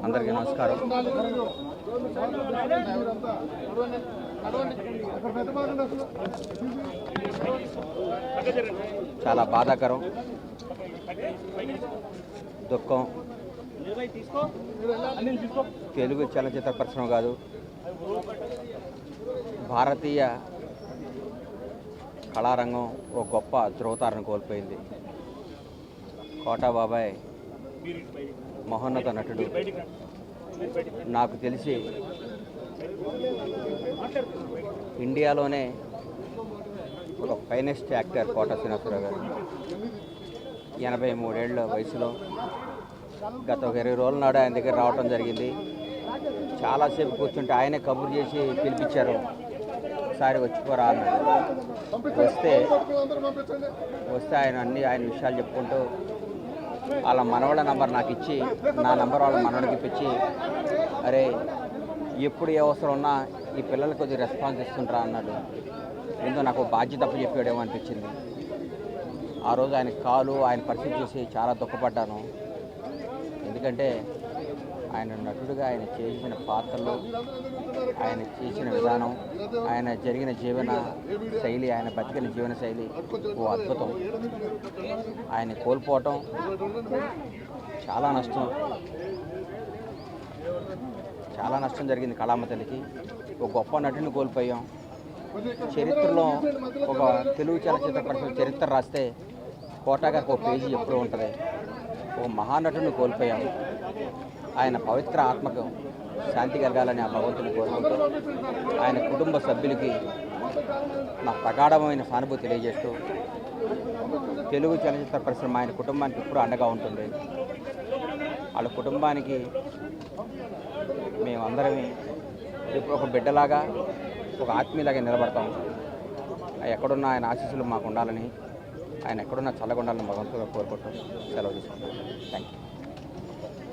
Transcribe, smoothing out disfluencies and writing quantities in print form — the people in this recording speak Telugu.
అందరికీ నమస్కారం. చాలా బాధాకరం, దుఃఖం. తెలుగు చలనచిత్ర పరిశ్రమ కాదు, భారతీయ కళారంగం ఒక గొప్ప ధ్రువతారను కోల్పోయింది. కోటా బాబాయ్ మహోన్నత నటుడు. నాకు తెలిసి ఇండియాలోనే ఒక ఫైనెస్ట్ యాక్టర్ కోటా శ్రీనివాసరావు గారు. 83 ఏళ్ల వయసులో గత 20 రోజుల నాడు ఆయన దగ్గర రావడం జరిగింది. చాలాసేపు కూర్చుంటే ఆయనే కబురు చేసి పిలిపించారు. ఒకసారి వచ్చిపోరా అన్నాడు. వస్తే ఆయన విషయాలు చెప్పుకుంటూ వాళ్ళ మనవాళ్ళ నంబర్ నాకు ఇచ్చి, నా నంబర్ వాళ్ళ మనవాడికి ఇప్పించి, అరే ఎప్పుడు ఏ అవసరం ఉన్నా ఈ పిల్లలకి కొద్దిగా రెస్పాన్స్ ఇస్తుంటారా అన్నాడు. ఏందో నాకు బాధ్యత తప్పు చెప్పాడేమో అనిపించింది. ఆ రోజు ఆయన పరిస్థితి చూసి చాలా దుఃఖపడ్డాను. ఎందుకంటే ఆయన నటుడుగా ఆయన చేసిన పాత్రలు, ఆయన చేసిన విధానం, ఆయన జరిగిన జీవన శైలి, ఆయన బతికిన జీవన శైలి ఓ అద్భుతం. ఆయన కోల్పోవటం చాలా నష్టం జరిగింది కళామ తల్లికి. ఒక గొప్ప నటుని కోల్పోయాం. చరిత్రలో ఒక తెలుగు చలనచిత్ర పరిశ్రమ చరిత్ర రాస్తే కోటా గారికి ఒక పేజీ ఎప్పుడూ ఉంటుంది. ఒక మహానటుని కోల్పోయాం. ఆయన పవిత్ర ఆత్మకు శాంతి కలగాలని ఆ భగవంతుని కోరుకుంటూ ఆయన కుటుంబ సభ్యులకి నా ప్రగాఢమైన సానుభూతి తెలియజేస్తూ, తెలుగు చలనచిత్ర పరిశ్రమ ఆయన కుటుంబానికి ఎప్పుడూ అండగా ఉంటుంది. వాళ్ళ కుటుంబానికి మేమందరమే ఎప్పుడు ఒక బిడ్డలాగా, ఒక ఆత్మీయులాగా నిలబడతాం. ఎక్కడున్న ఆయన ఆశీస్సులు మాకు ఉండాలని, ఆయన ఎక్కడున్నా చల్లగా ఉండాలని భగవంతుగా కోరుకుంటూ సెలవు తీసుకుంటాం. Thank you.